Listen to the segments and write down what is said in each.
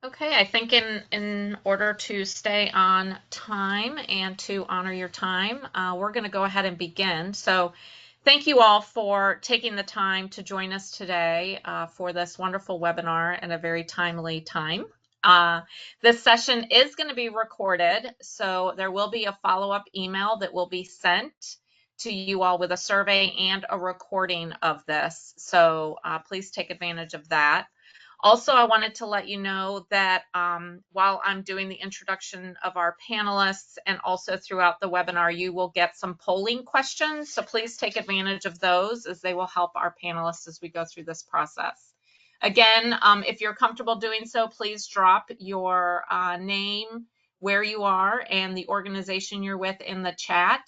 Okay, I think in order to stay on time and to honor your time, we're going to go ahead and begin. So, thank you all for taking the time to join us today for this wonderful webinar in a very timely time. Uh, this session is going to be recorded, so there will be a follow-up email that will be sent to you all with a survey and a recording of this. So please take advantage of that. Also, I wanted to let you know that while I'm doing the introduction of our panelists and also throughout the webinar, you will get some polling questions. So please take advantage of those as they will help our panelists as we go through this process. Again, if you're comfortable doing so, please drop your name, where you are, and the organization you're with in the chat.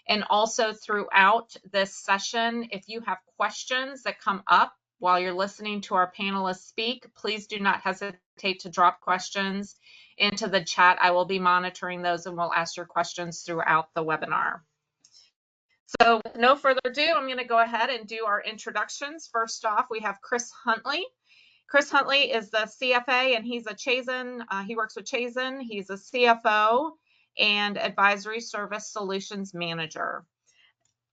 And also throughout this session, if you have questions that come up while you're listening to our panelists speak, please do not hesitate to drop questions into the chat. I will be monitoring those and we'll ask your questions throughout the webinar. So with no further ado, I'm going to go ahead and do our introductions. First off, we have Chris Huntley. Chris Huntley is the CFA and he's a Chazen. He works with Chazen. He's a CFO and Advisory Service Solutions Manager.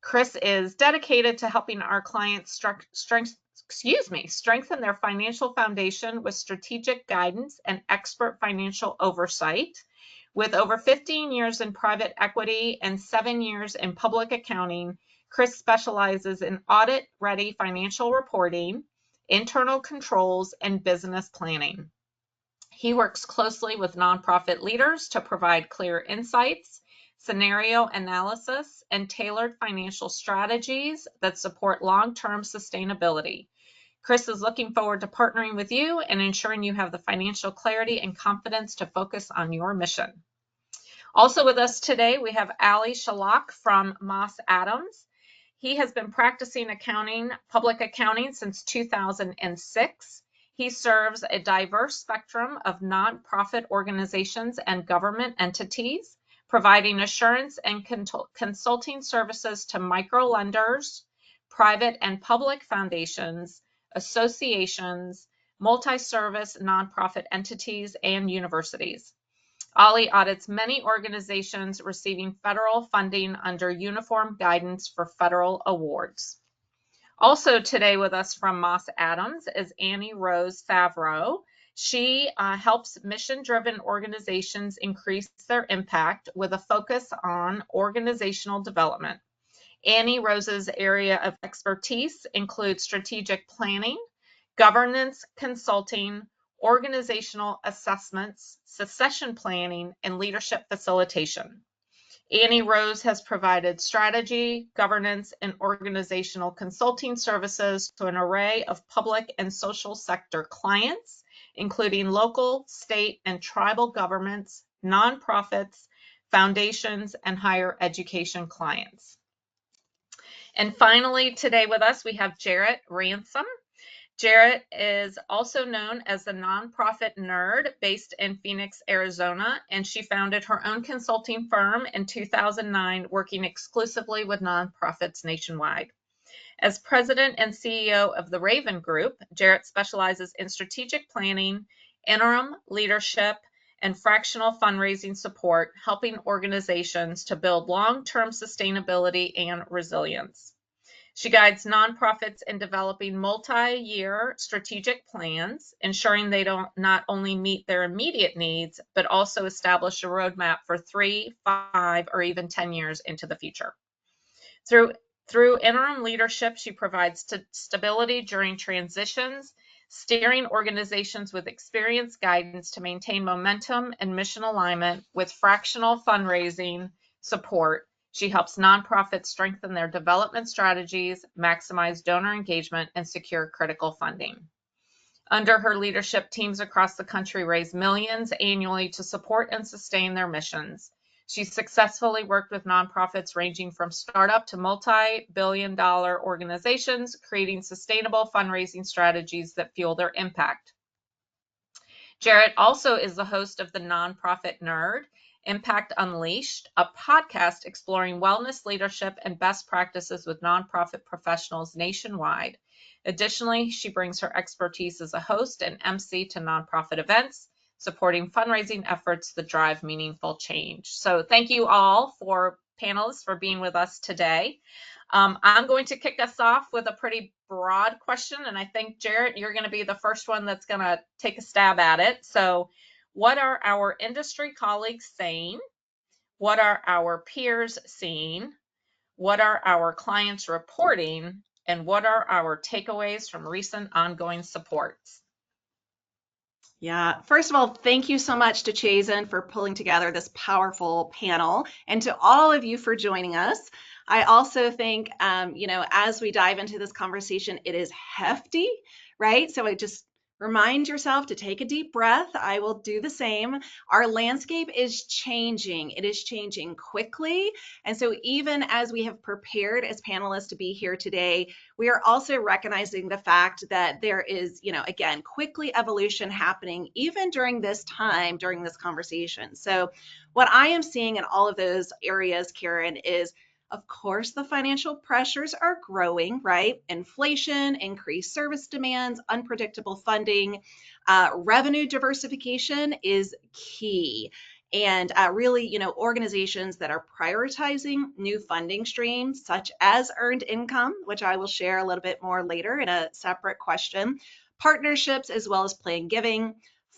Chris is dedicated to helping our clients strengthen their financial foundation with strategic guidance and expert financial oversight. With over 15 years in private equity and 7 years in public accounting, Chris specializes in audit-ready financial reporting, internal controls, and business planning. He works closely with nonprofit leaders to provide clear insights, scenario analysis, and tailored financial strategies that support long-term sustainability. Chris is looking forward to partnering with you and ensuring you have the financial clarity and confidence to focus on your mission. Also with us today, we have Ali Shalak from Moss Adams. He has been practicing public accounting since 2006. He serves a diverse spectrum of nonprofit organizations and government entities, providing assurance and consulting services to microlenders, private and public foundations, associations, multi-service nonprofit entities, and universities. Ali audits many organizations receiving federal funding under Uniform Guidance for Federal Awards. Also today with us from Moss Adams is Annie Rose Favreau. She helps mission-driven organizations increase their impact with a focus on organizational development. Annie Rose's area of expertise includes strategic planning, governance consulting, organizational assessments, succession planning, and leadership facilitation. Annie Rose has provided strategy, governance, and organizational consulting services to an array of public and social sector clients, including local, state, and tribal governments, nonprofits, foundations, and higher education clients. And finally, today with us, we have Jarrett Ransom. Jarrett is also known as the nonprofit nerd based in Phoenix, Arizona, and she founded her own consulting firm in 2009, working exclusively with nonprofits nationwide. As president and CEO of the Raven Group, Jarrett specializes in strategic planning, interim leadership, and fractional fundraising support, helping organizations to build long-term sustainability and resilience. She guides nonprofits in developing multi-year strategic plans, ensuring they not only meet their immediate needs, but also establish a roadmap for 3, 5, or even 10 years into the future. Through interim leadership, she provides stability during transitions, steering organizations with experienced guidance to maintain momentum and mission alignment. With fractional fundraising support, she helps nonprofits strengthen their development strategies, maximize donor engagement, and secure critical funding. Under her leadership, teams across the country raise millions annually to support and sustain their missions. She's successfully worked with nonprofits ranging from startup to multi-billion-dollar organizations, creating sustainable fundraising strategies that fuel their impact. Jarrett also is the host of the Nonprofit Nerd, Impact Unleashed, a podcast exploring wellness, leadership, and best practices with nonprofit professionals nationwide. Additionally, she brings her expertise as a host and MC to nonprofit events, supporting fundraising efforts that drive meaningful change. So thank you all for panelists for being with us today. I'm going to kick us off with a pretty broad question, and I think, Jarrett, you're going to be the first one that's going to take a stab at it. So what are our industry colleagues saying? What are our peers seeing? What are our clients reporting? And what are our takeaways from recent ongoing supports? Yeah, first of all, thank you so much to Chazen for pulling together this powerful panel, and to all of you for joining us. I also think, as we dive into this conversation, it is hefty, right? So I just remind yourself to take a deep breath. I will do the same. Our landscape is changing. It is changing quickly. And so even as we have prepared as panelists to be here today, we are also recognizing the fact that there is, again, quickly evolution happening even during this time, during this conversation. So what I am seeing in all of those areas, Karen, is of course, the financial pressures are growing, right? Inflation, increased service demands, unpredictable funding, revenue diversification is key. And really, organizations that are prioritizing new funding streams, such as earned income, which I will share a little bit more later in a separate question, partnerships, as well as planned giving.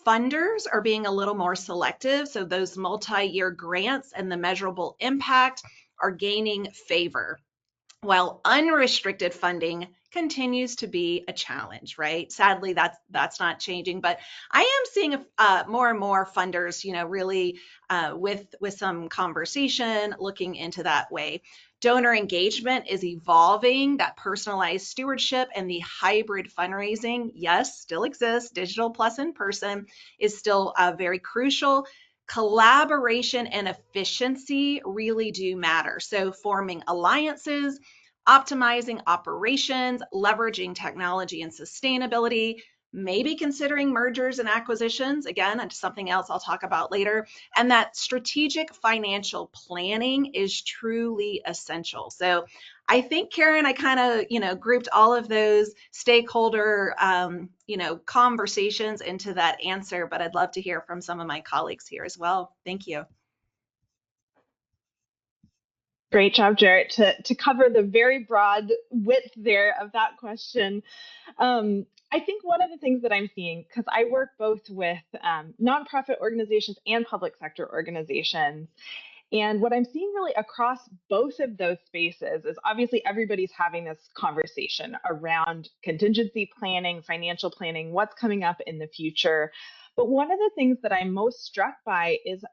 Funders are being a little more selective. So those multi-year grants and the measurable impact are gaining favor, while unrestricted funding continues to be a challenge, right? Sadly, that's not changing, but I am seeing more and more funders, really with some conversation looking into that way. Donor engagement is evolving. That personalized stewardship and the hybrid fundraising, yes, still exists. Digital plus in person is still very crucial. Collaboration and efficiency really do matter. So forming alliances, optimizing operations, leveraging technology and sustainability, maybe considering mergers and acquisitions, again, and something else I'll talk about later. And that strategic financial planning is truly essential. So I think, Karen, I kind of, grouped all of those stakeholder, conversations into that answer, but I'd love to hear from some of my colleagues here as well. Thank you. Great job, Jarrett, to cover the very broad width there of that question. I think one of the things that I'm seeing, because I work both with nonprofit organizations and public sector organizations, and what I'm seeing really across both of those spaces is obviously everybody's having this conversation around contingency planning, financial planning, what's coming up in the future. But one of the things that I'm most struck by is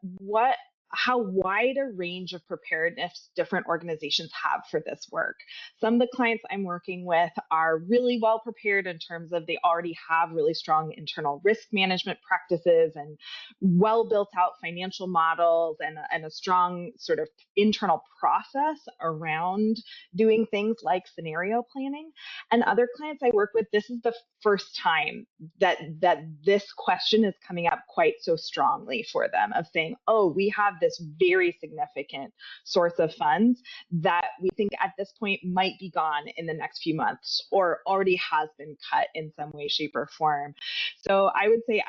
how wide a range of preparedness different organizations have for this work. Some of the clients I'm working with are really well prepared in terms of they already have really strong internal risk management practices and well built out financial models and a strong sort of internal process around doing things like scenario planning. And other clients I work with, this is the first time that this question is coming up quite so strongly for them, of saying, oh, we have this very significant source of funds that we think at this point might be gone in the next few months or already has been cut in some way, shape, or form. So I would say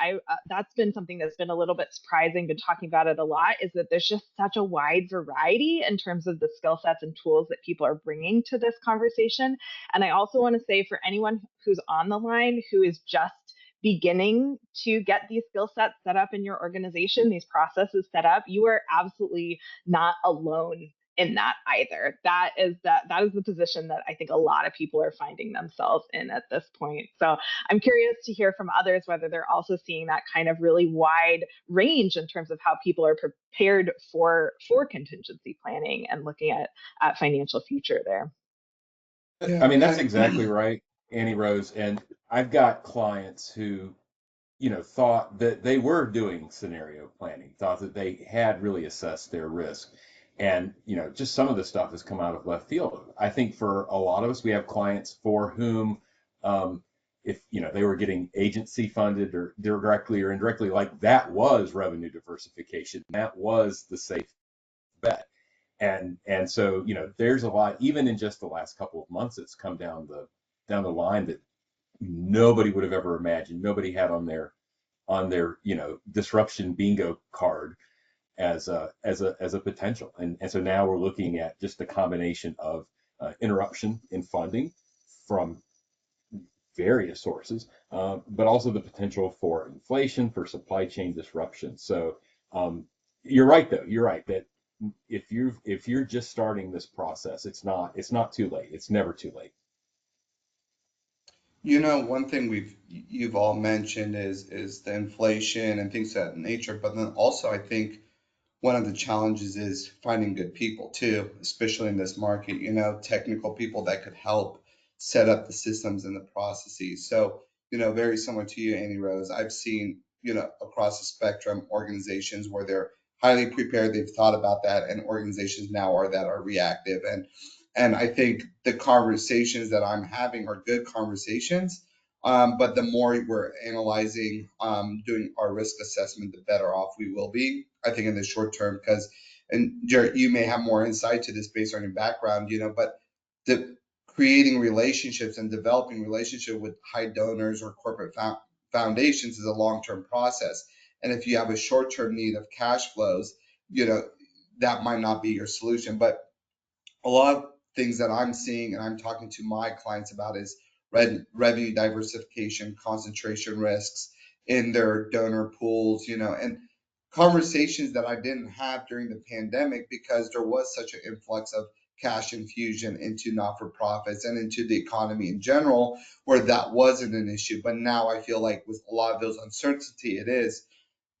that's been something that's been a little bit surprising, been talking about it a lot, is that there's just such a wide variety in terms of the skill sets and tools that people are bringing to this conversation. And I also want to say, for anyone who's on the line who is just beginning to get these skill sets set up in your organization, these processes set up, you are absolutely not alone in that either. That is the position that I think a lot of people are finding themselves in at this point. So I'm curious to hear from others whether they're also seeing that kind of really wide range in terms of how people are prepared for contingency planning and looking at financial future there. I mean, that's exactly right, Annie Rose. And I've got clients who, thought that they were doing scenario planning, thought that they had really assessed their risk. And, just some of the stuff has come out of left field. I think for a lot of us, we have clients for whom, if, they were getting agency funded or directly or indirectly, like that was revenue diversification. That was the safe bet. And so, there's a lot, even in just the last couple of months, it's come down the line that nobody would have ever imagined. Nobody had on their on their, disruption bingo card as a potential. And so now we're looking at just the combination of interruption in funding from various sources, but also the potential for inflation, for supply chain disruption. So you're right, though. You're right that if you're just starting this process, it's not too late. It's never too late. One thing you've all mentioned is the inflation and things of that nature, but then also I think one of the challenges is finding good people too, especially in this market, technical people that could help set up the systems and the processes. So, very similar to you, Annie Rose, I've seen, across the spectrum, organizations where they're highly prepared, they've thought about that, and organizations now are reactive. And I think the conversations that I'm having are good conversations. But the more we're analyzing, doing our risk assessment, the better off we will be, I think, in the short term. Because, and Jarrett, you may have more insight to this based on your background, but the creating relationships and developing relationship with high donors or corporate foundations is a long-term process. And if you have a short-term need of cash flows, that might not be your solution. But a lot of things that I'm seeing and I'm talking to my clients about is revenue diversification, concentration risks in their donor pools, and conversations that I didn't have during the pandemic because there was such an influx of cash infusion into not-for-profits and into the economy in general, where that wasn't an issue. But now I feel like with a lot of those uncertainty, it is.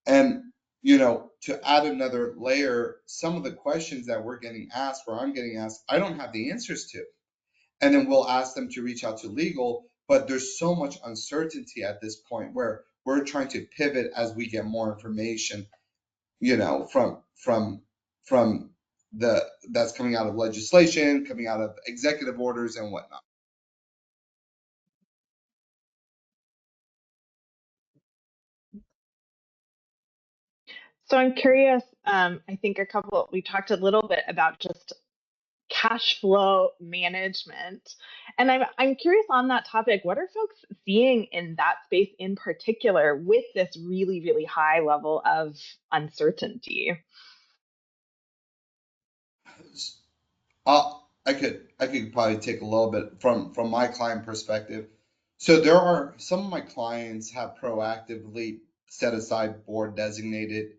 And, to add another layer, some of the questions that we're getting asked, or I'm getting asked, I don't have the answers to. And then we'll ask them to reach out to legal, but there's so much uncertainty at this point where we're trying to pivot as we get more information, from the that's coming out of legislation, coming out of executive orders and whatnot. So I'm curious, I think we talked a little bit about just cash flow management. And I'm curious on that topic, what are folks seeing in that space in particular with this really, really high level of uncertainty? I could probably take a little bit from my client perspective. So there are some of my clients have proactively set aside board designated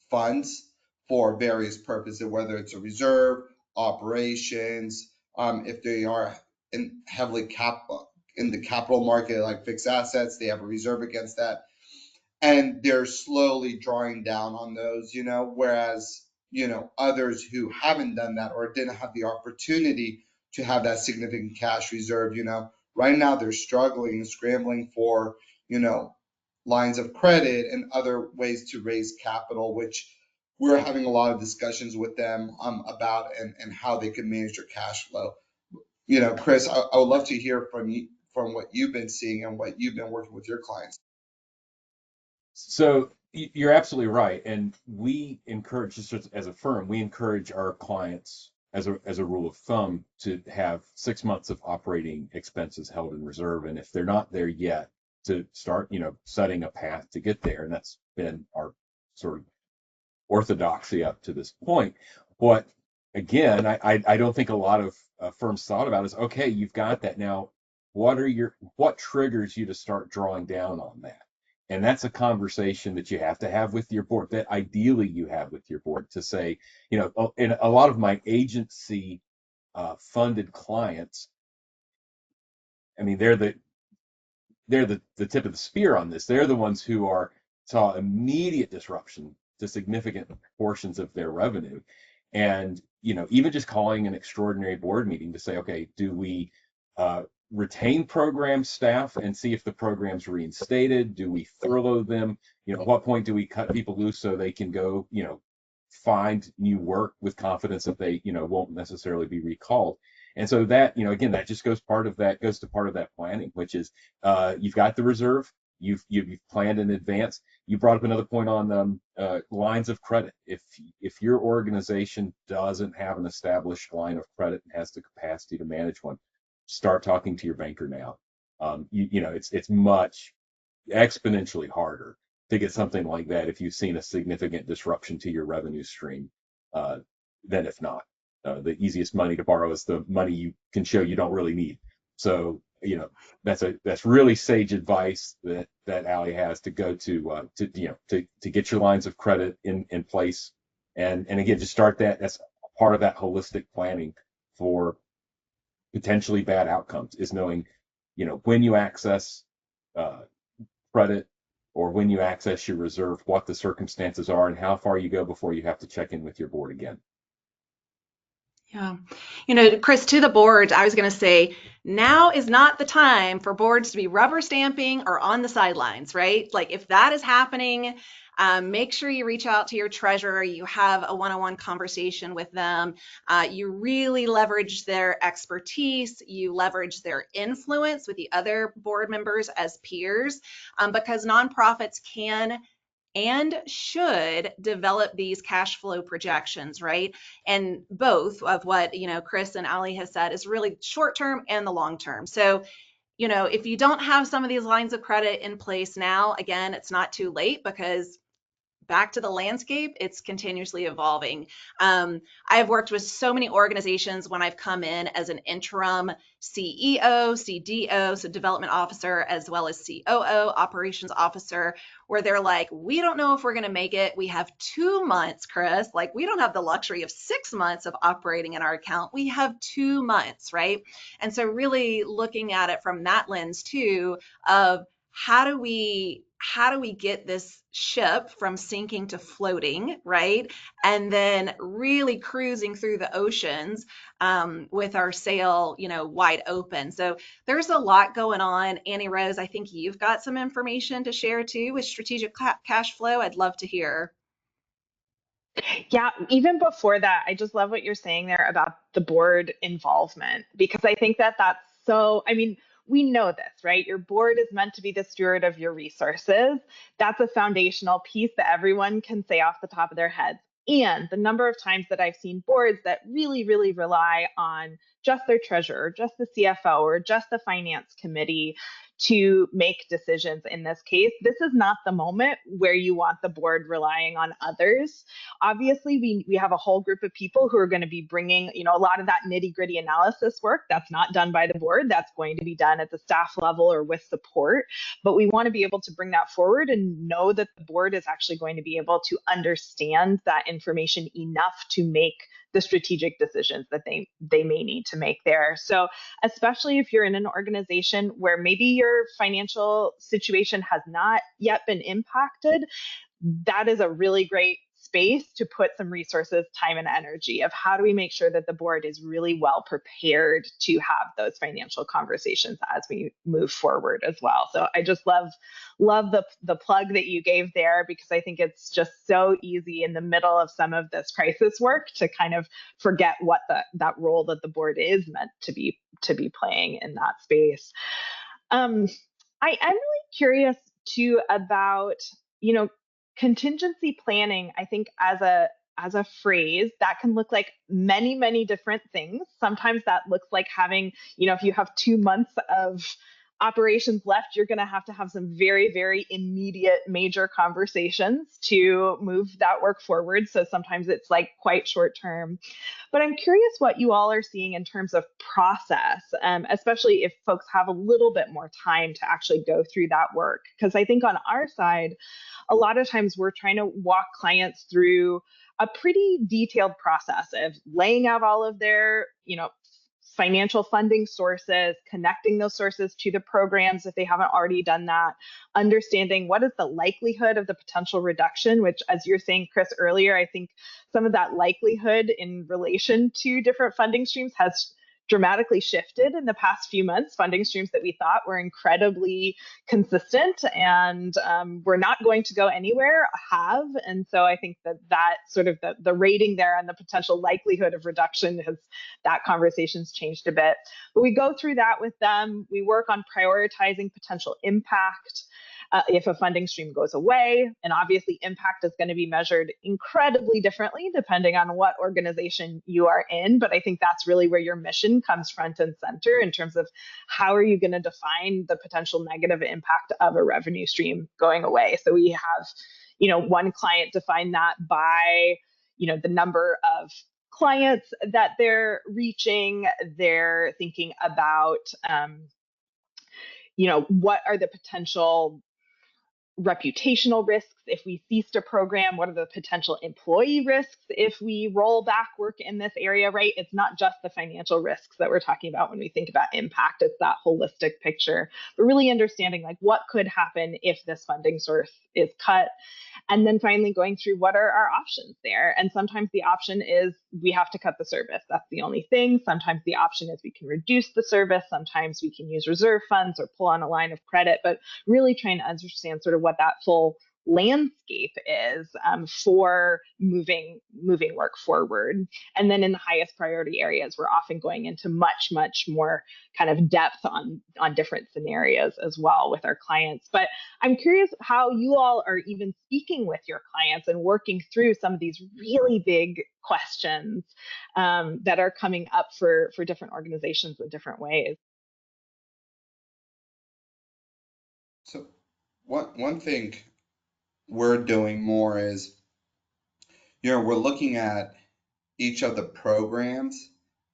funds for various purposes, whether it's a reserve, operations, if they are heavily in the capital market like fixed assets, they have a reserve against that, and they're slowly drawing down on those, whereas, others who haven't done that or didn't have the opportunity to have that significant cash reserve, right now they're struggling and scrambling for, lines of credit and other ways to raise capital, which we're having a lot of discussions with them about, and how they can manage their cash flow. Chris, I would love to hear from you, from what you've been seeing and what you've been working with your clients. So you're absolutely right, and we encourage, just as a firm, we encourage our clients as a rule of thumb to have 6 months of operating expenses held in reserve, and if they're not there yet, to start, setting a path to get there, and that's been our sort of orthodoxy up to this point. But again, I don't think a lot of firms thought about is, okay, you've got that now. What triggers you to start drawing down on that? And that's a conversation that you have to have with your board, that ideally you have with your board, to say, in a lot of my agency funded clients, I mean, they're the tip of the spear on this. They're the ones who saw immediate disruption to significant portions of their revenue. And, even just calling an extraordinary board meeting to say, okay, do we retain program staff and see if the program's reinstated? Do we furlough them? At what point do we cut people loose so they can go, find new work with confidence that they, won't necessarily be recalled? And so that, again, that just goes to part of that planning, which is you've got the reserve, you've planned in advance. You brought up another point on lines of credit. If your organization doesn't have an established line of credit and has the capacity to manage one, start talking to your banker now. It's much exponentially harder to get something like that if you've seen a significant disruption to your revenue stream than if not. The easiest money to borrow is the money you can show you don't really need. So, that's really sage advice that Allie has to go to get your lines of credit in place. And again, just start that. That's part of that holistic planning for potentially bad outcomes, is knowing, when you access credit or when you access your reserve, what the circumstances are and how far you go before you have to check in with your board again. Yeah. Chris, to the boards, I was going to say, now is not the time for boards to be rubber stamping or on the sidelines, right? Like if that is happening, make sure you reach out to your treasurer. You have a one-on-one conversation with them. You really leverage their expertise. You leverage their influence with the other board members as peers, because nonprofits can and should develop these cash flow projections, right? And both of what, Chris and Ali has said is really short term and the long term. So, if you don't have some of these lines of credit in place now, again, it's not too late, because back to the landscape, it's continuously evolving. I've worked with so many organizations when I've come in as an interim CEO, CDO, so development officer, as well as COO, operations officer, where they're like, we don't know if we're going to make it. We have 2 months, Chris. Like, we don't have the luxury of 6 months of operating in our account. We have 2 months, right? And so really looking at it from that lens too, of how do we get this ship from sinking to floating, right? And then really cruising through the oceans with our sail, wide open. So there's a lot going on. Annie Rose, I think you've got some information to share too with strategic cash flow. I'd love to hear. Yeah, even before that, I just love what you're saying there about the board involvement, because I think that that's so, we know this, right? Your board is meant to be the steward of your resources. That's a foundational piece that everyone can say off the top of their heads. And the number of times that I've seen boards that really, really rely on just their treasurer, just the CFO, or just the finance committee to make decisions in this case, this is not the moment where you want the board relying on others. Obviously, we have a whole group of people who are going to be bringing, a lot of that nitty gritty analysis work that's not done by the board. That's going to be done at the staff level or with support. But we want to be able to bring that forward and know that the board is actually going to be able to understand that information enough to make the strategic decisions that they may need to make there. So especially if you're in an organization where maybe your financial situation has not yet been impacted, that is a really great space to put some resources, time, and energy of how do we make sure that the board is really well prepared to have those financial conversations as we move forward as well. So I just love the plug that you gave there, because I think it's just so easy in the middle of some of this crisis work to kind of forget what that role that the board is meant to be playing in that space. I'm really curious too about, contingency planning. I think as a phrase that can look like many, many different things. Sometimes that looks like having, if you have 2 months of operations left, you're going to have some very, very immediate major conversations to move that work forward. So sometimes it's like quite short term. But I'm curious what you all are seeing in terms of process, especially if folks have a little bit more time to actually go through that work. Because I think on our side, a lot of times we're trying to walk clients through a pretty detailed process of laying out all of their, financial funding sources, connecting those sources to the programs if they haven't already done that, understanding what is the likelihood of the potential reduction, which, as you're saying, Chris, earlier, I think some of that likelihood in relation to different funding streams has dramatically shifted in the past few months. Funding streams that we thought were incredibly consistent and were not going to go anywhere have. And so I think that sort of the rating there and the potential likelihood of reduction that conversation's changed a bit. But we go through that with them. We work on prioritizing potential impact. if a funding stream goes away. And obviously, impact is going to be measured incredibly differently depending on what organization you are in. But I think that's really where your mission comes front and center in terms of how are you going to define the potential negative impact of a revenue stream going away. So we have, one client define that by, the number of clients that they're reaching. They're thinking about, what are the potential reputational risks if we ceased a program? What are the potential employee risks if we roll back work in this area, right? It's not just the financial risks that we're talking about when we think about impact. It's that holistic picture, but really understanding like what could happen if this funding source is cut. And then finally going through what are our options there. And sometimes the option is we have to cut the service. That's the only thing. Sometimes the option is we can reduce the service. Sometimes we can use reserve funds or pull on a line of credit, but really trying to understand sort of what that full landscape is for moving work forward. And then in the highest priority areas, we're often going into much more kind of depth on different scenarios as well with our clients. But I'm curious how you all are even speaking with your clients and working through some of these really big questions that are coming up for different organizations in different ways. So one thing we're doing more is, we're looking at each of the programs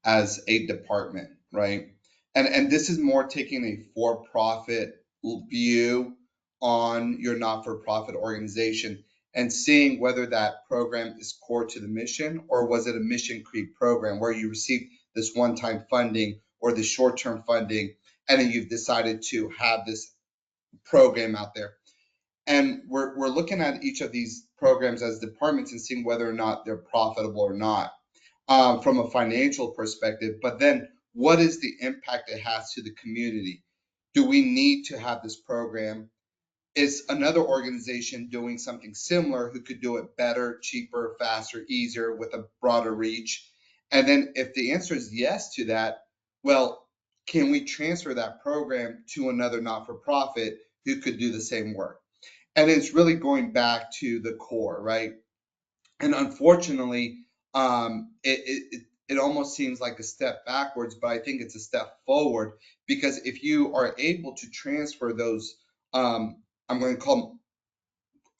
as a department, right? And this is more taking a for-profit view on your not-for-profit organization and seeing whether that program is core to the mission, or was it a mission creep program where you received this one-time funding or the short-term funding, and then you've decided to have this program out there. And we're looking at each of these programs as departments and seeing whether or not they're profitable or not from a financial perspective. But then what is the impact it has to the community? Do we need to have this program? Is another organization doing something similar who could do it better, cheaper, faster, easier, with a broader reach? And then if the answer is yes to that, well, can we transfer that program to another not-for-profit who could do the same work? And it's really going back to the core, right? And unfortunately, it almost seems like a step backwards, but I think it's a step forward, because if you are able to transfer those, I'm going to call them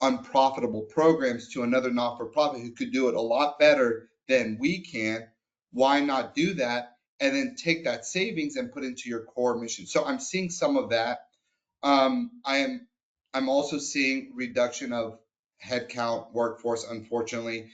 unprofitable programs, to another not-for-profit who could do it a lot better than we can, why not do that and then take that savings and put into your core mission? So I'm seeing some of that. I'm also seeing reduction of headcount workforce, unfortunately,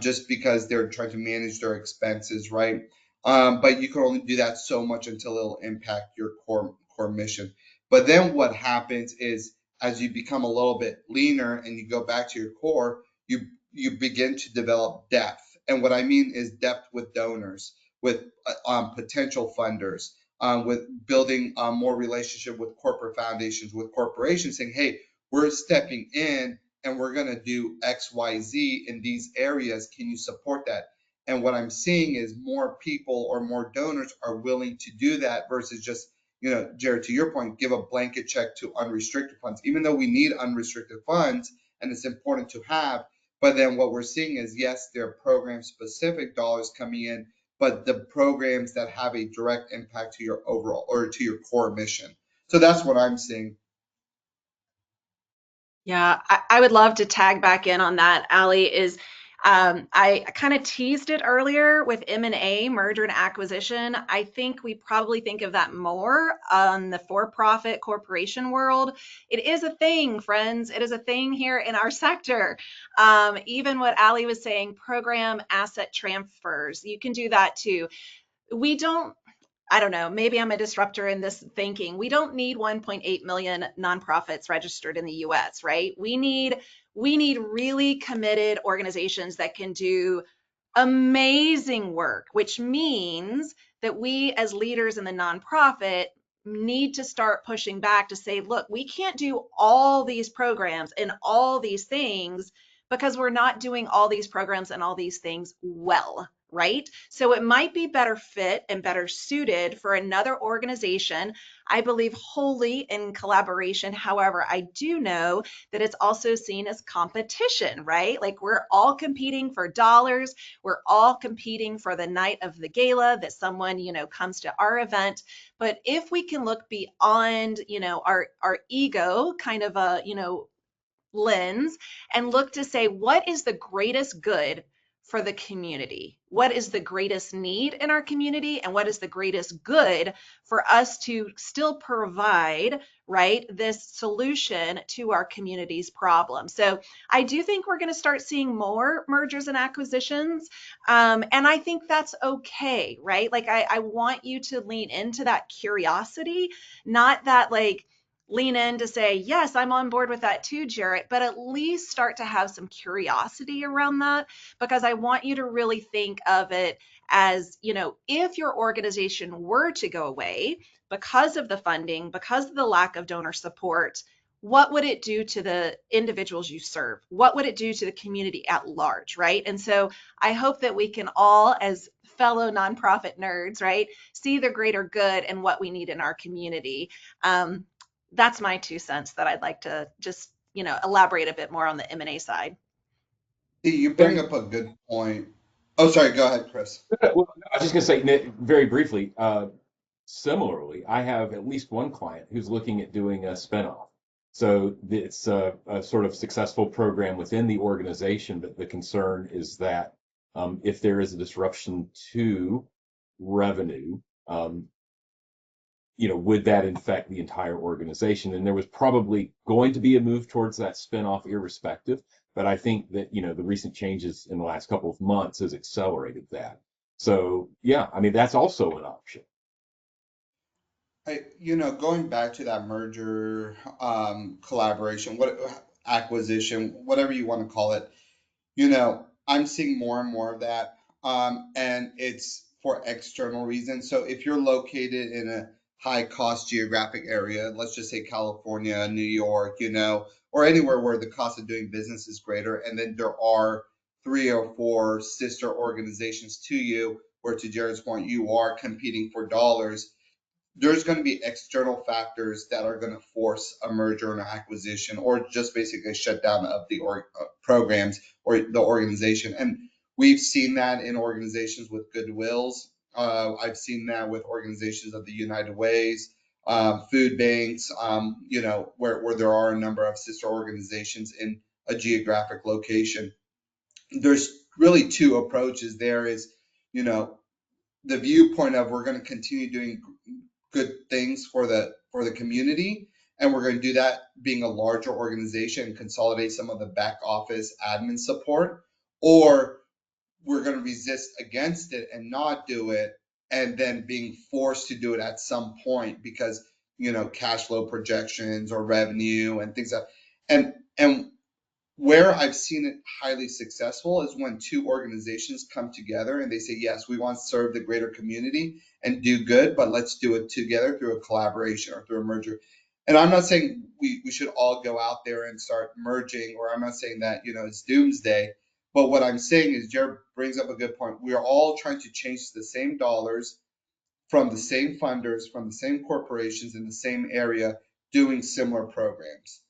just because they're trying to manage their expenses, right? But you can only do that so much until it'll impact your core mission. But then what happens is, as you become a little bit leaner and you go back to your core, you begin to develop depth. And what I mean is depth with donors, with potential funders, with building more relationship with corporate foundations, with corporations, saying, hey, we're stepping in and we're going to do X, Y, Z in these areas. Can you support that? And what I'm seeing is more people or more donors are willing to do that versus just, Jared, to your point, give a blanket check to unrestricted funds, even though we need unrestricted funds and it's important to have. But then what we're seeing is, yes, there are program specific dollars coming in, but the programs that have a direct impact to your overall or to your core mission. So that's what I'm seeing. Yeah, I would love to tag back in on that, Allie. I kind of teased it earlier with M&A, merger and acquisition. I think we probably think of that more on the for-profit corporation world. It is a thing, friends. It is a thing here in our sector. Even what Allie was saying, program asset transfers, you can do that too. I don't know, maybe I'm a disruptor in this thinking. We don't need 1.8 million nonprofits registered in the US, right? We need really committed organizations that can do amazing work, which means that we as leaders in the nonprofit need to start pushing back to say, look, we can't do all these programs and all these things because we're not doing all these programs and all these things well, right? So it might be better fit and better suited for another organization, I believe wholly in collaboration. However, I do know that it's also seen as competition, right? Like we're all competing for dollars. We're all competing for the night of the gala that someone, comes to our event. But if we can look beyond, our ego kind of a, lens and look to say, what is the greatest good for the community? What is the greatest need in our community? And what is the greatest good for us to still provide, right, this solution to our community's problem? So I do think we're going to start seeing more mergers and acquisitions. And I think that's okay, right? Like I want you to lean into that curiosity, not that like, lean in to say, yes, I'm on board with that too, Jarrett, but at least start to have some curiosity around that, because I want you to really think of it as, if your organization were to go away because of the funding, because of the lack of donor support, what would it do to the individuals you serve? What would it do to the community at large, right? And so I hope that we can all, as fellow nonprofit nerds, right, see the greater good and what we need in our community. That's my 2 cents that I'd like to just, elaborate a bit more on the M&A side. You bring up a good point. Oh, sorry. Go ahead, Chris. Well, I was just going to say, Nick, very briefly, similarly, I have at least one client who's looking at doing a spinoff. So it's a sort of successful program within the organization, but the concern is that if there is a disruption to revenue, would that infect the entire organization? And there was probably going to be a move towards that spinoff irrespective. But I think that, the recent changes in the last couple of months has accelerated that. So, yeah, I mean, that's also an option. Going back to that merger, collaboration, what acquisition, whatever you want to call it, I'm seeing more and more of that. And it's for external reasons. So if you're located in a high cost geographic area, let's just say California, New York, or anywhere where the cost of doing business is greater, and then there are 3 or 4 sister organizations to you, where to Jared's point, you are competing for dollars, there's going to be external factors that are going to force a merger and an acquisition, or just basically a shutdown of the programs or the organization. And we've seen that in organizations with goodwills. I've seen that with organizations of the United Ways, food banks, where there are a number of sister organizations in a geographic location. There's really 2 approaches. There is, the viewpoint of we're going to continue doing good things for the community, and we're going to do that being a larger organization and consolidate some of the back office admin support, or we're going to resist against it and not do it, and then being forced to do it at some point because cash flow projections or revenue and things like that. And where I've seen it highly successful is when 2 organizations come together and they say, yes, we want to serve the greater community and do good, but let's do it together through a collaboration or through a merger. And I'm not saying we should all go out there and start merging, or I'm not saying that, it's doomsday. But what I'm saying is, Jared brings up a good point. We are all trying to change the same dollars from the same funders, from the same corporations in the same area, doing similar programs.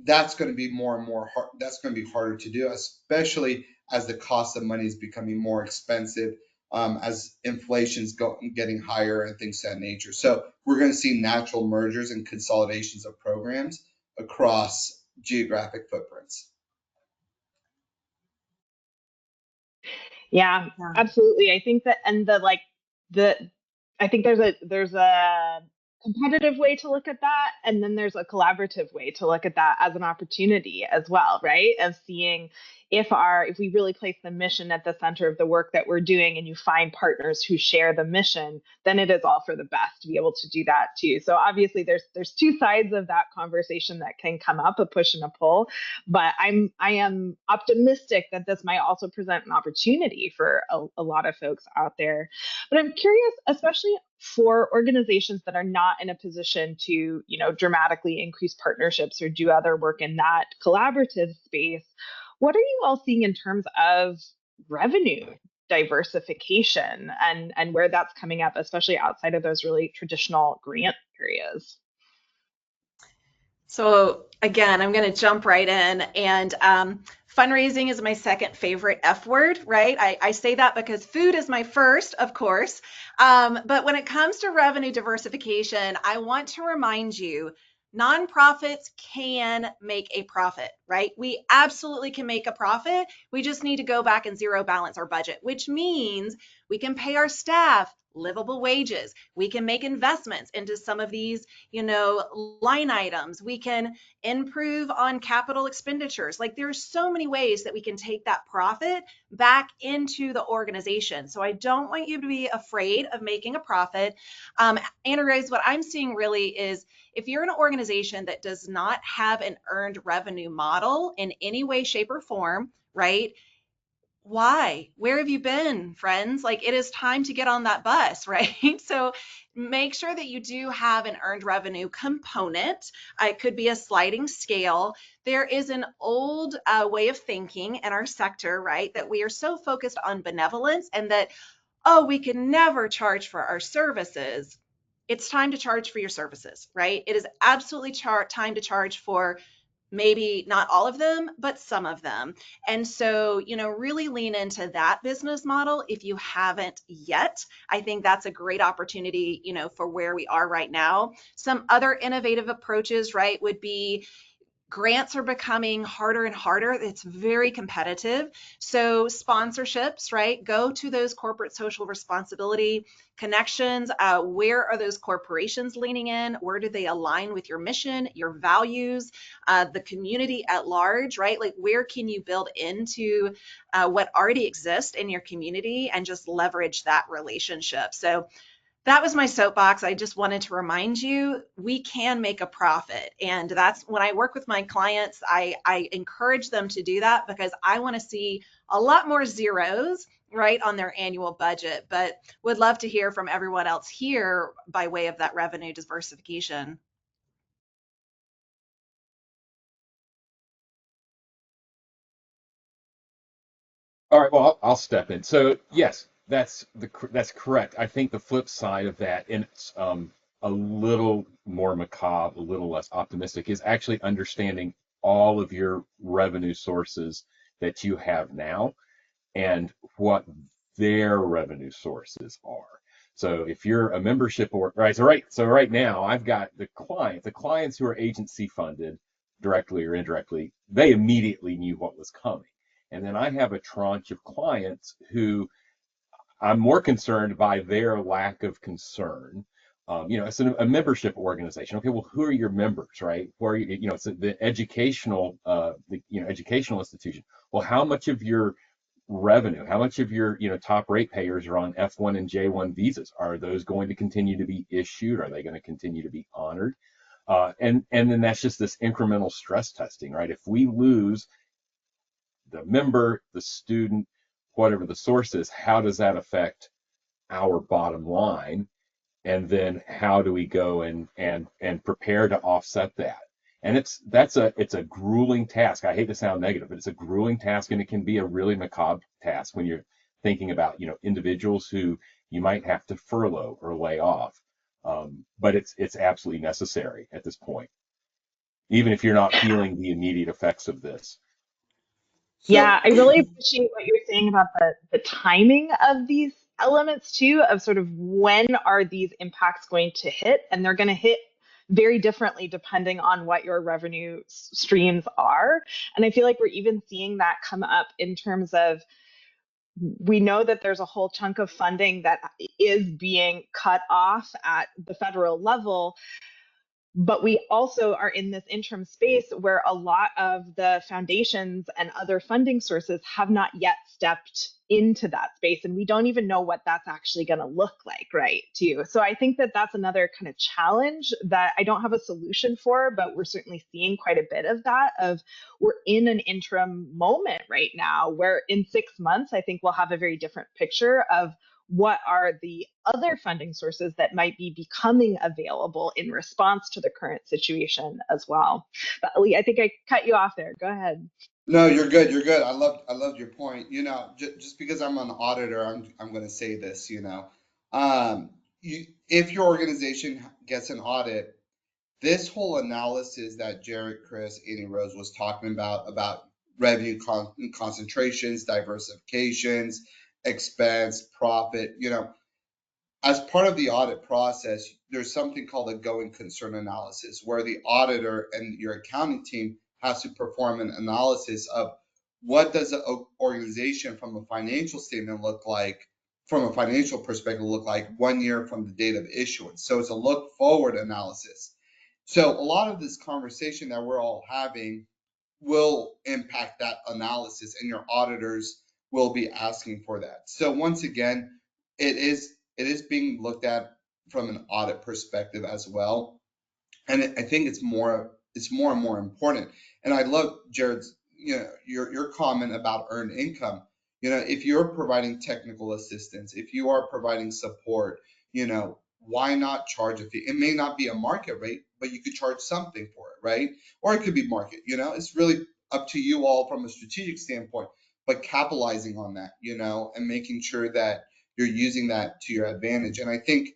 That's going to be more and more hard. That's going to be harder to do, especially as the cost of money is becoming more expensive, as inflation's getting higher and things of that nature. So we're going to see natural mergers and consolidations of programs across geographic footprints. Yeah, absolutely. I think that, and I think there's a competitive way to look at that, and then there's a collaborative way to look at that as an opportunity as well, right? Of seeing if we really place the mission at the center of the work that we're doing, and you find partners who share the mission, then it is all for the best to be able to do that too. So obviously there's 2 sides of that conversation that can come up, a push and a pull, but I am optimistic that this might also present an opportunity for a lot of folks out there. But I'm curious, especially for organizations that are not in a position to, dramatically increase partnerships or do other work in that collaborative space, what are you all seeing in terms of revenue diversification and where that's coming up, especially outside of those really traditional grant areas. So again, I'm going to jump right in, and fundraising is my second favorite F word, right? I say that because food is my first, of course. But when it comes to revenue diversification, I want to remind you, nonprofits can make a profit, right? We absolutely can make a profit. We just need to go back and zero balance our budget, which means we can pay our staff livable wages. We can make investments into some of these, line items. We can improve on capital expenditures. Like, there's so many ways that we can take that profit back into the organization. So I don't want you to be afraid of making a profit. Anna Rose, what I'm seeing really is, if you're an organization that does not have an earned revenue model in any way, shape, or form, right? Why? Where have you been, friends? Like, it is time to get on that bus, right? So make sure that you do have an earned revenue component. It could be a sliding scale. There is an old way of thinking in our sector, right? That we are so focused on benevolence and that, oh, we can never charge for our services. It's time to charge for your services, right? It is absolutely time to charge for maybe not all of them, but some of them. And so, really lean into that business model if you haven't yet. I think that's a great opportunity, for where we are right now. Some other innovative approaches, right, would be, grants are becoming harder and harder. It's very competitive. So sponsorships, right? Go to those corporate social responsibility connections. Where are those corporations leaning in? Where do they align with your mission, your values, the community at large, right? Like, where can you build into what already exists in your community and just leverage that relationship? So that was my soapbox. I just wanted to remind you, we can make a profit. And that's when I work with my clients, I encourage them to do that because I want to see a lot more zeros, right, on their annual budget. But would love to hear from everyone else here by way of that revenue diversification. All right, well, I'll step in. So yes, that's correct. I think the flip side of that, and it's a little more macabre, a little less optimistic, is actually understanding all of your revenue sources that you have now and what their revenue sources are. So if you're a membership or right now I've got the clients who are agency funded directly or indirectly, they immediately knew what was coming. And then I have a tranche of clients who I'm more concerned by their lack of concern. It's a membership organization. Okay, well, who are your members, right? Who are you? It's the educational, educational institution. Well, how much of your revenue, how much of your, top ratepayers are on F1 and J1 visas? Are those going to continue to be issued? Are they going to continue to be honored? And then that's just this incremental stress testing, right? If we lose the member, the student, whatever the source is, how does that affect our bottom line? And then how do we go and prepare to offset that? And it's a grueling task. I hate to sound negative, but it's a grueling task, and it can be a really macabre task when you're thinking about individuals who you might have to furlough or lay off. But it's absolutely necessary at this point, even if you're not feeling the immediate effects of this. Yeah, So, I really appreciate what you're saying about the timing of these elements too, of sort of when are these impacts going to hit, and they're going to hit very differently depending on what your revenue streams are. And I feel like we're even seeing that come up in terms of, we know that there's a whole chunk of funding that is being cut off at the federal level, but we also are in this interim space where a lot of the foundations and other funding sources have not yet stepped into that space. And we don't even know what that's actually going to look like, right, too. So I think that that's another kind of challenge that I don't have a solution for, but we're certainly seeing quite a bit of that, of we're in an interim moment right now where in 6 months, I think we'll have a very different picture of what are the other funding sources that might be becoming available in response to the current situation as well. But Lee, I think I cut you off there. Go ahead. No, you're good. You're good. I loved your point. Just because I'm an auditor, I'm going to say this. If your organization gets an audit, this whole analysis that Jared, Chris, Annie Rose was talking about revenue concentrations, diversifications, expense, profit, as part of the audit process, there's something called a going concern analysis, where the auditor and your accounting team has to perform an analysis of what does an organization from a financial statement look like, from a financial perspective, look like 1 year from the date of issuance. So it's a look forward analysis. So a lot of this conversation that we're all having will impact that analysis, and your auditors will be asking for that. So once again, it is being looked at from an audit perspective as well, and I think it's more and more important. And I love Jared's, your comment about earned income. If you're providing technical assistance, if you are providing support, why not charge a fee? It may not be a market rate, but you could charge something for it, right? Or it could be market. It's really up to you all from a strategic standpoint, but capitalizing on that, and making sure that you're using that to your advantage. And I think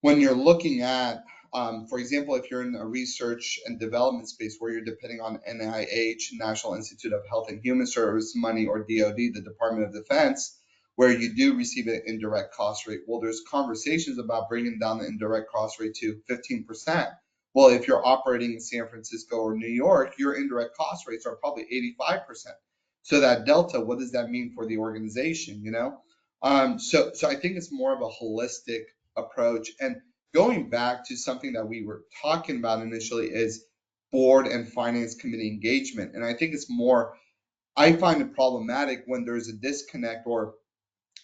when you're looking at, for example, if you're in a research and development space where you're depending on NIH, National Institute of Health and Human Service money, or DoD, the Department of Defense, where you do receive an indirect cost rate, well, there's conversations about bringing down the indirect cost rate to 15%. Well, if you're operating in San Francisco or New York, your indirect cost rates are probably 85%. So that delta, what does that mean for the organization? So I think it's more of a holistic approach. And going back to something that we were talking about initially is board and finance committee engagement. And I think I find it problematic when there's a disconnect, or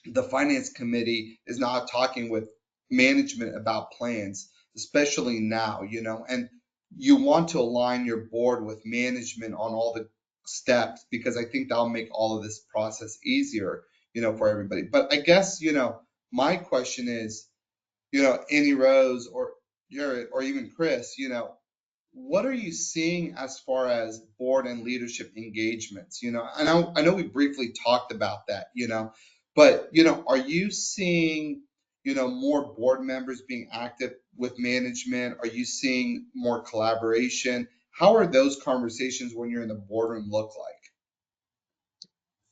the finance committee is not talking with management about plans, especially now, and you want to align your board with management on all the steps, because I think that'll make all of this process easier, for everybody. But I guess, my question is, Annie Rose or Jared or even Chris, what are you seeing as far as board and leadership engagements? I know we briefly talked about that, but are you seeing, more board members being active with management? Are you seeing more collaboration? How are those conversations when you're in the boardroom look like?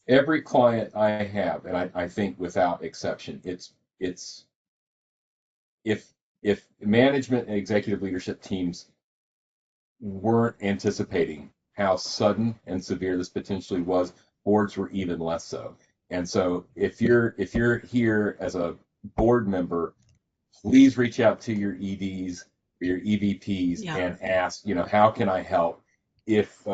Every client I have, and I think without exception, it's if management and executive leadership teams weren't anticipating how sudden and severe this potentially was, boards were even less so. And so if you're here as a board member, please reach out to your EDs or your EVPs Yeah. and ask, how can I help? If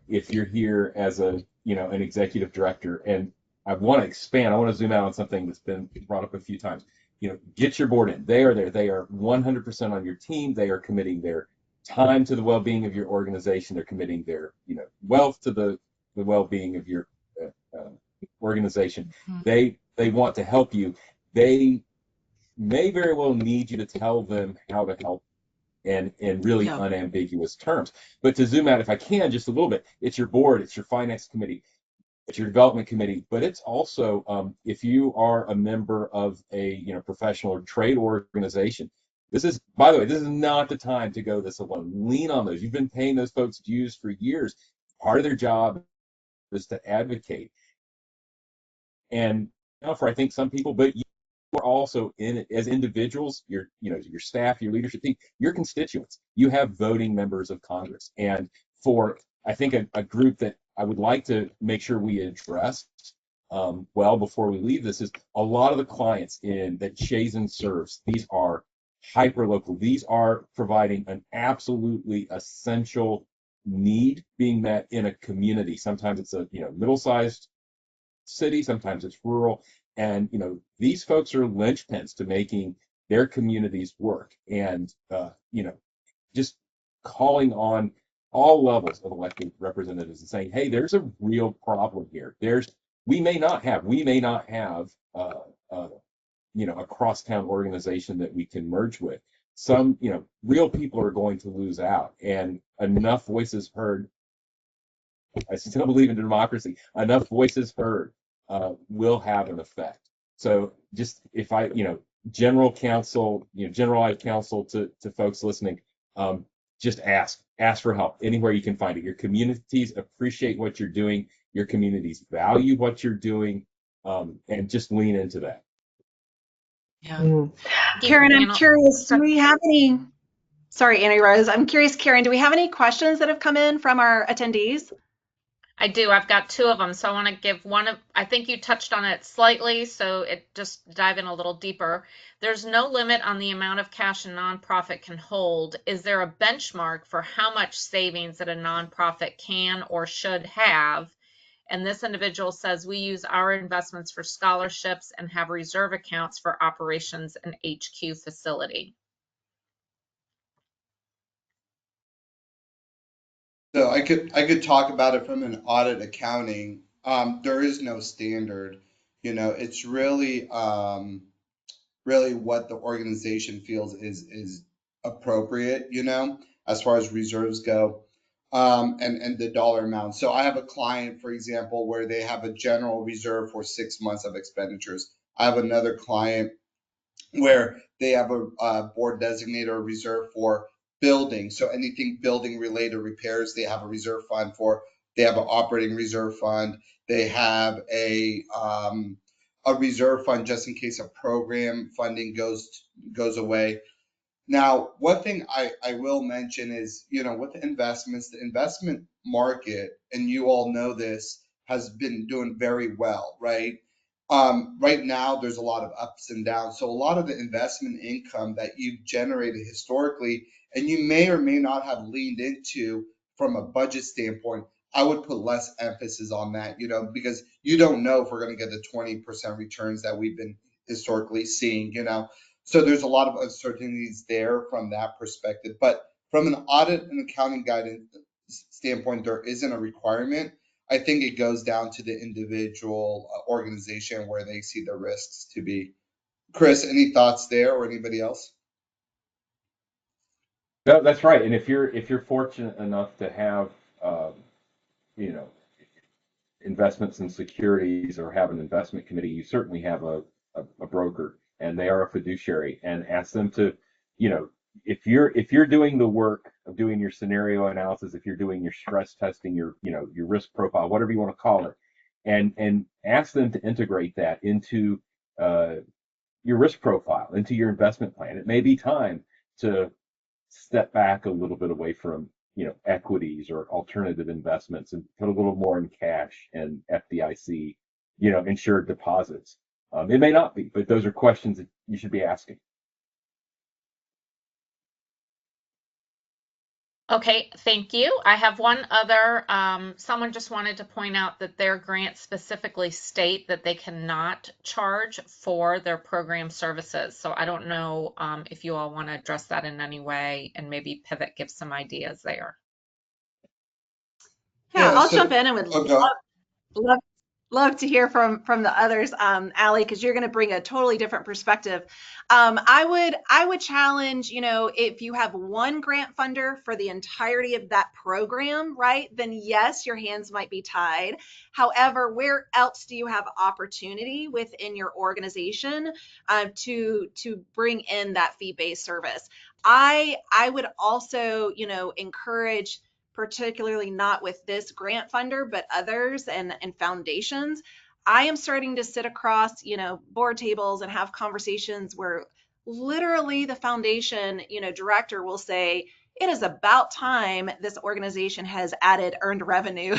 you're here as an executive director, and I want to expand, I want to zoom out on something that's been brought up a few times. Get your board in. They are there. They are 100% on your team. They are committing their time to the well-being of your organization. They're committing their, wealth to the well-being of your organization. Mhm. They want to help you. They may very well need you to tell them how to help and in really Yeah. unambiguous terms. But to zoom out, if I can, just a little bit, it's your board, it's your finance committee, it's your development committee, but it's also if you are a member of a professional or trade organization. This is, by the way, this is not the time to go this alone. Lean on those. You've been paying those folks dues for years. Part of their job is to advocate. And for I think some people, but you are also in it as individuals, your staff, your leadership team, your constituents. You have voting members of Congress. And for I think a group that I would like to make sure we address well before we leave this is a lot of the clients in that Chazen serves. These are hyper local. These are providing an absolutely essential need being met in a community. Sometimes it's a middle-sized city, sometimes it's rural, and these folks are linchpins to making their communities work. And just calling on all levels of elected representatives and saying, hey, there's a real problem here. We may not have uh, a crosstown organization that we can merge with. Some real people are going to lose out, and enough voices heard I still believe in democracy. Enough voices heard will have an effect. So just if I, general counsel, generalized counsel to folks listening, just ask for help anywhere you can find it. Your communities appreciate what you're doing. Your communities value what you're doing, and just lean into that. Yeah. Mm. Karen, I'm curious, do So we have any, sorry, Annie Rose, I'm curious, Karen, do we have any questions that have come in from our attendees? I do. I've got two of them. So I want to give one of, I think you touched on it slightly, so it just dive in a little deeper. There's no limit on the amount of cash a nonprofit can hold. Is there a benchmark for how much savings that a nonprofit can or should have? And this individual says we use our investments for scholarships and have reserve accounts for operations and HQ facility. So I could talk about it from an audit accounting. There is no standard. It's really what the organization feels is appropriate, as far as reserves go, and the dollar amount. So I have a client, for example, where they have a general reserve for 6 months of expenditures. I have another client where they have a board designated or reserve for building. So anything building related repairs, they have a reserve fund for. They have an operating reserve fund. They have a reserve fund just in case a program funding goes away. Now, one thing I will mention is, with the investments, the investment market, and you all know this, has been doing very well, right? Right now, there's a lot of ups and downs. So a lot of the investment income that you've generated historically, and you may or may not have leaned into from a budget standpoint, I would put less emphasis on that, because you don't know if we're going to get the 20% returns that we've been historically seeing. So there's a lot of uncertainties there from that perspective. But from an audit and accounting guidance standpoint, there isn't a requirement. I think it goes down to the individual organization where they see the risks to be. Chris, any thoughts there, or anybody else? That's right. And if you're fortunate enough to have, you know, investments in securities or have an investment committee, you certainly have a broker, and they are a fiduciary, and ask them to, you know, if you're doing the work of doing your scenario analysis, if you're doing your stress testing, your risk profile, whatever you want to call it, and ask them to integrate that into uh, your risk profile, into your investment plan. It may be time to step back a little bit away from equities or alternative investments and put a little more in cash and FDIC, insured deposits. It may not be, but those are questions that you should be asking. Okay, thank you. I have one other, someone just wanted to point out that their grants specifically state that they cannot charge for their program services. So I don't know if you all want to address that in any way and maybe Pivot give some ideas there. Yeah, I'll So, jump in and would love love to hear from the others, Allie, because you're going to bring a totally different perspective. I would challenge, if you have one grant funder for the entirety of that program, right? Then yes, your hands might be tied. However, where else do you have opportunity within your organization to bring in that fee-based service? I would also, encourage, particularly not with this grant funder, but others and foundations. I am starting to sit across, board tables and have conversations where literally the foundation, director will say, it is about time this organization has added earned revenue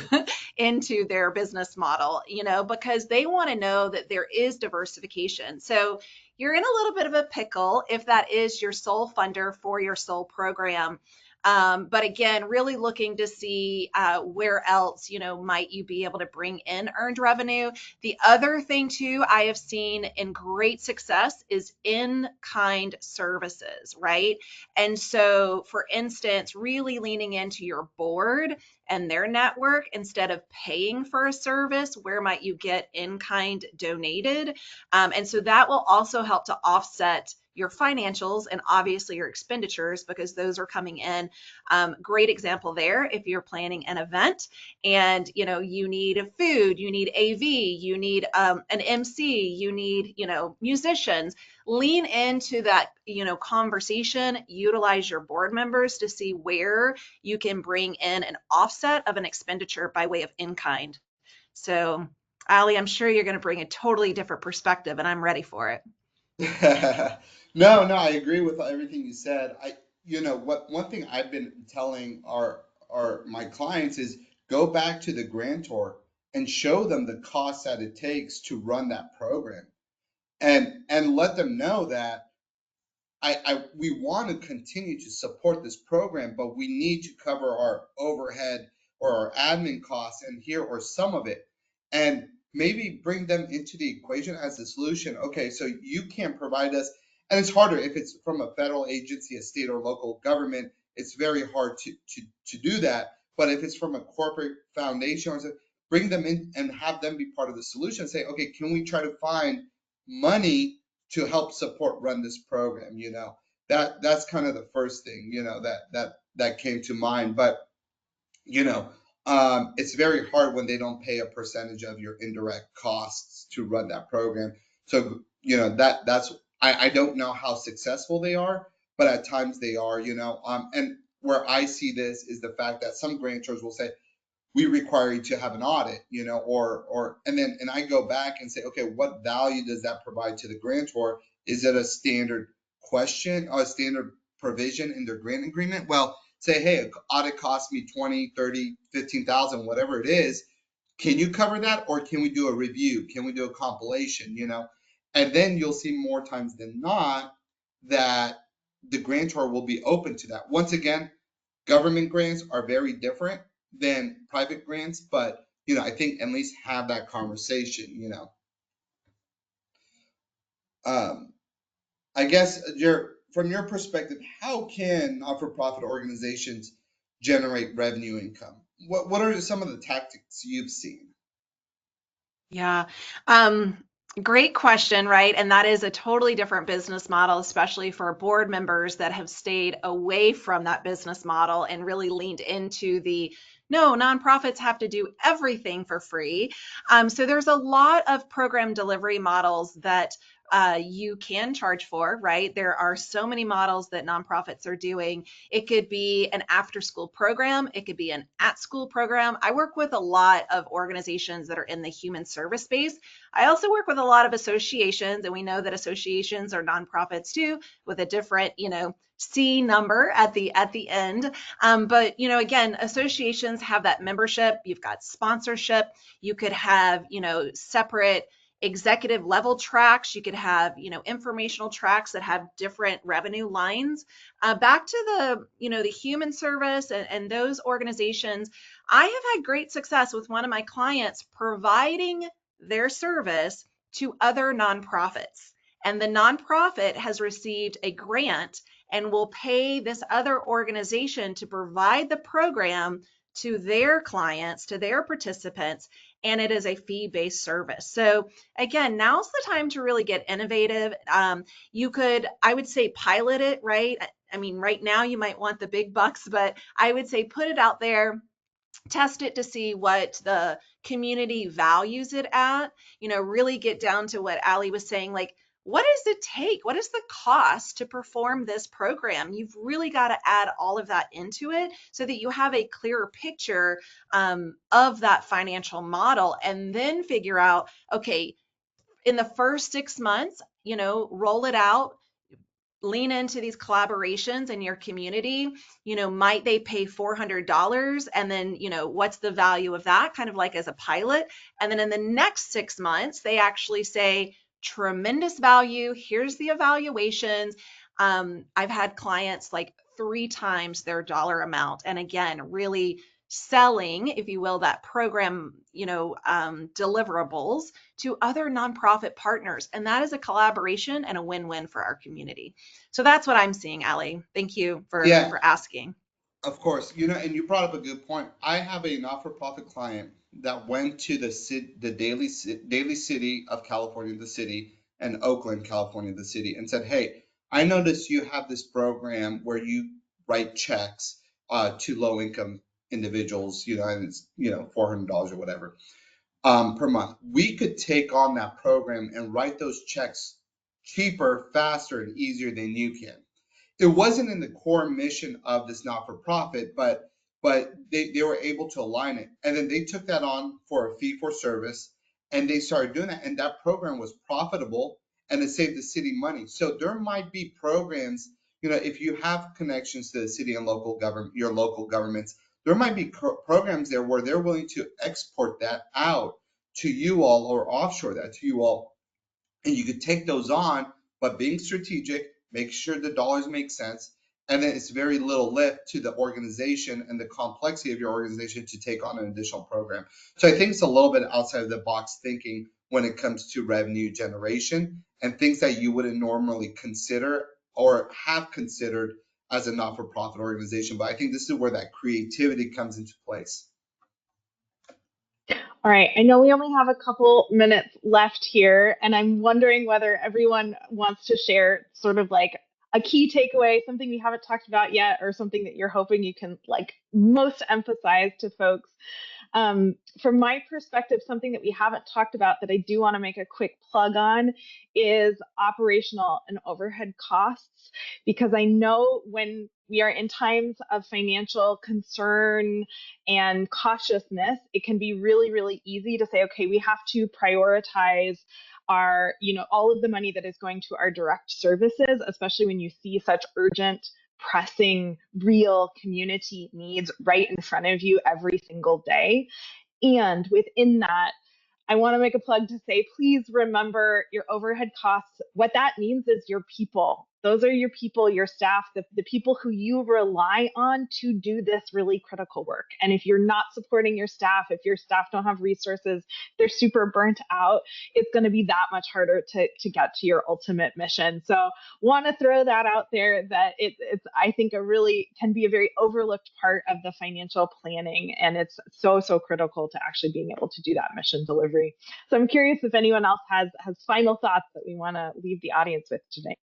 into their business model, because they want to know that there is diversification. So you're in a little bit of a pickle if that is your sole funder for your sole program. But again, really looking to see where else, might you be able to bring in earned revenue. The other thing too, I have seen in great success is in-kind services, right? And so, for instance, really leaning into your board and their network instead of paying for a service, where might you get in-kind donated? And so that will also help to offset your financials and obviously your expenditures, because those are coming in. Great example there. If you're planning an event and you need food, you need AV, you need an MC, you need musicians, lean into that conversation. Utilize your board members to see where you can bring in an offset of an expenditure by way of in-kind. So Ali, I'm sure you're going to bring a totally different perspective, and I'm ready for it. No, I agree with everything you said. One thing I've been telling my clients is go back to the grantor and show them the cost that it takes to run that program, and let them know that we want to continue to support this program, but we need to cover our overhead or our admin costs and here or some of it, and maybe bring them into the equation as a solution. Okay, so you can't provide us, and it's harder if it's from a federal agency, a state or local government. It's very hard to do that. But if it's from a corporate foundation or something, bring them in and have them be part of the solution. Say, okay, can we try to find money to help support run this program? That's kind of the first thing that came to mind. But it's very hard when they don't pay a percentage of your indirect costs to run that program. So that's I don't know how successful they are, but at times they are. And where I see this is the fact that some grantors will say, we require you to have an audit, and I go back and say, okay, what value does that provide to the grantor? Is it a standard question or a standard provision in their grant agreement? Well, say, hey, an audit costs me 20, 30, 15,000, whatever it is. Can you cover that? Or can we do a review? Can we do a compilation, And then you'll see more times than not that the grantor will be open to that. Once again, government grants are very different than private grants, but I think at least have that conversation. I guess from your perspective, how can not-for-profit organizations generate revenue income? What are some of the tactics you've seen? Yeah. Great question, right? And that is a totally different business model, especially for board members that have stayed away from that business model and really leaned into no, nonprofits have to do everything for free. So there's a lot of program delivery models that you can charge for, right? There are so many models that nonprofits are doing. It could be an after-school program. It could be an at-school program. I work with a lot of organizations that are in the human service space. I also work with a lot of associations, and we know that associations are nonprofits too, with a different, C number at the end. But again, associations have that membership. You've got sponsorship. You could have, separate executive level tracks. You could have, informational tracks that have different revenue lines. Back to the human service and those organizations, I have had great success with one of my clients providing their service to other nonprofits. And the nonprofit has received a grant and will pay this other organization to provide the program to their clients, to their participants, and it is a fee-based service. So again, now's the time to really get innovative. You could, I would say, pilot it, right? I mean, right now you might want the big bucks, but I would say put it out there, test it to see what the community values it at, really get down to what Ali was saying, like, what does it take? What is the cost to perform this program? You've really got to add all of that into it so that you have a clearer picture of that financial model, and then figure out, okay, in the first 6 months, roll it out, lean into these collaborations in your community. Might they pay $400, and then what's the value of that, kind of like as a pilot, and then in the next 6 months they actually say tremendous value, here's the evaluations. I've had clients like 3 times their dollar amount, and again, really selling, if you will, that program, deliverables to other nonprofit partners. And that is a collaboration and a win-win for our community. So that's what I'm seeing, Ali. Thank you for asking. Of course, and you brought up a good point. I have a not-for-profit client that went to the Daly City of California, the city, and Oakland, California, the city, and said, hey, I noticed you have this program where you write checks to low income individuals, and it's, $400 or whatever per month. We could take on that program and write those checks cheaper, faster, and easier than you can. It wasn't in the core mission of this not-for-profit, but they were able to align it. And then they took that on for a fee for service, and they started doing that. And that program was profitable, and it saved the city money. So there might be programs, if you have connections to the city and local government, your local governments, there might be programs there where they're willing to export that out to you all or offshore that to you all. And you could take those on, but being strategic, make sure the dollars make sense. And then it's very little lift to the organization and the complexity of your organization to take on an additional program. So I think it's a little bit outside of the box thinking when it comes to revenue generation and things that you wouldn't normally consider or have considered as a not-for-profit organization. But I think this is where that creativity comes into place. All right, I know we only have a couple minutes left here, and I'm wondering whether everyone wants to share sort of like a key takeaway, something we haven't talked about yet, or something that you're hoping you can like most emphasize to folks. From my perspective, something that we haven't talked about that I do want to make a quick plug on is operational and overhead costs, because I know when we are in times of financial concern and cautiousness, it can be really, really easy to say, okay, we have to prioritize our, all of the money that is going to our direct services, especially when you see such urgent, pressing, real community needs right in front of you every single day. And within that, I want to make a plug to say, please remember your overhead costs. What that means is your people. Those are your people, your staff, the people who you rely on to do this really critical work. And if you're not supporting your staff, if your staff don't have resources, they're super burnt out, it's going to be that much harder to get to your ultimate mission. So want to throw that out there, that it's I think a really can be a very overlooked part of the financial planning. And it's so critical to actually being able to do that mission delivery. So I'm curious if anyone else has final thoughts that we want to leave the audience with today.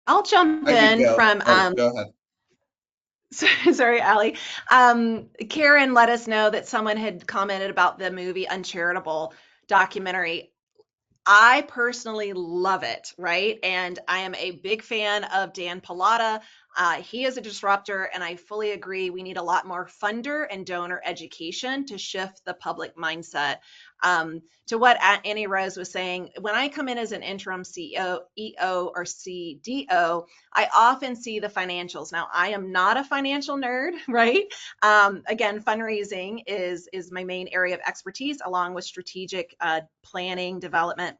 I'll jump in from Go ahead. Sorry, Allie. Karen let us know that someone had commented about the movie Uncharitable documentary. I personally love it, right? And I am a big fan of Dan Pallotta. He is a disruptor, and I fully agree. We need a lot more funder and donor education to shift the public mindset. To what Annie Rose was saying, when I come in as an interim CEO, EO, or CDO, I often see the financials. Now, I am not a financial nerd, right? Again, fundraising is my main area of expertise, along with strategic planning, development.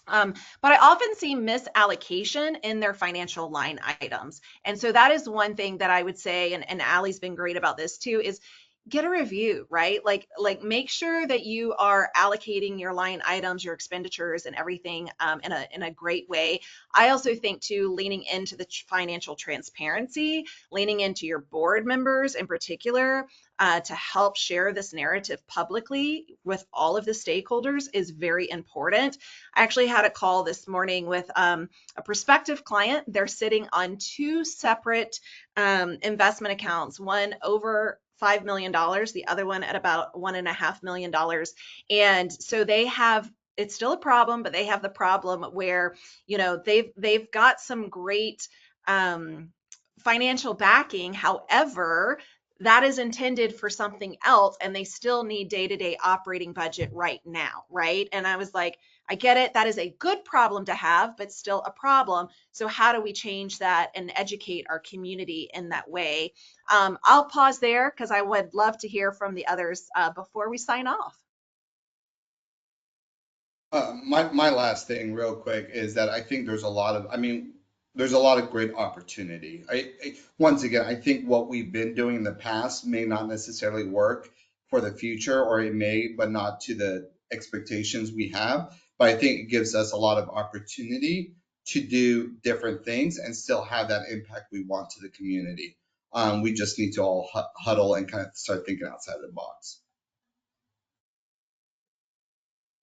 But I often see misallocation in their financial line items. And so that is one thing that I would say, and Allie's been great about this too, is get a review, right? Like make sure that you are allocating your line items, your expenditures, and everything in a great way. I also think too, leaning into the financial transparency, leaning into your board members in particular, to help share this narrative publicly with all of the stakeholders is very important. I actually had a call this morning with a prospective client. They're sitting on two separate investment accounts, one over $5 million, the other one at about $1.5 million. And so they have, it's still a problem, but they have the problem where, they've got some great financial backing. However, that is intended for something else, and they still need day-to-day operating budget right now, right? And I was like, I get it. That is a good problem to have, but still a problem. So how do we change that and educate our community in that way? I'll pause there because I would love to hear from the others before we sign off. My last thing real quick is that I think there's a lot of great opportunity. Once again, I think what we've been doing in the past may not necessarily work for the future, or it may, but not to the expectations we have. But I think it gives us a lot of opportunity to do different things and still have that impact we want to the community. We just need to all huddle and kind of start thinking outside the box.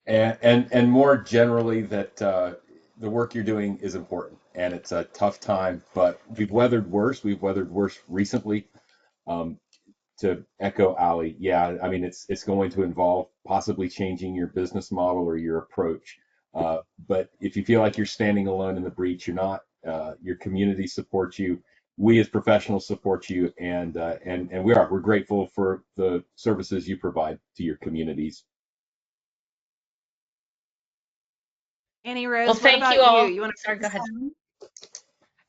And more generally that the work you're doing is important, and it's a tough time, but we've weathered worse. We've weathered worse recently. Um, to echo Ali, yeah, I mean it's going to involve possibly changing your business model or your approach. But if you feel like you're standing alone in the breach, you're not. Your community supports you. We as professionals support you, and we're grateful for the services you provide to your communities. Annie Well, Rose, what thank you about you? all. You want to Sorry, go ahead.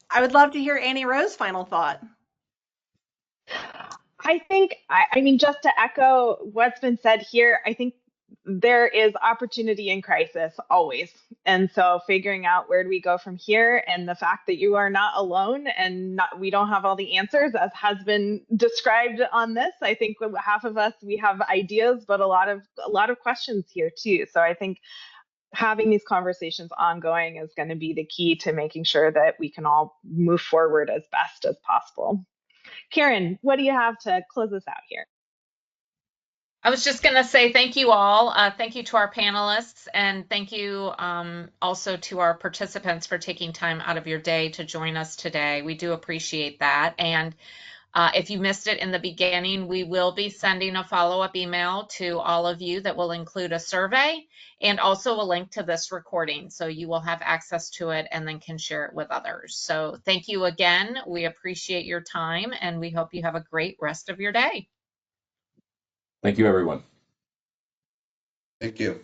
I would love to hear Annie Rose final thought. I think, I mean, just to echo what's been said here, I think there is opportunity in crisis always. And so figuring out where do we go from here, and the fact that you are not alone and we don't have all the answers as has been described on this. I think half of us, we have ideas, but a lot of questions here too. So I think having these conversations ongoing is going to be the key to making sure that we can all move forward as best as possible. Karen, what do you have to close us out here? I was just going to say thank you all. Thank you to our panelists, and thank you also to our participants for taking time out of your day to join us today. We do appreciate that. And if you missed it in the beginning, we will be sending a follow-up email to all of you that will include a survey and also a link to this recording. So you will have access to it and then can share it with others. So thank you again. We appreciate your time, and we hope you have a great rest of your day. Thank you, everyone. Thank you.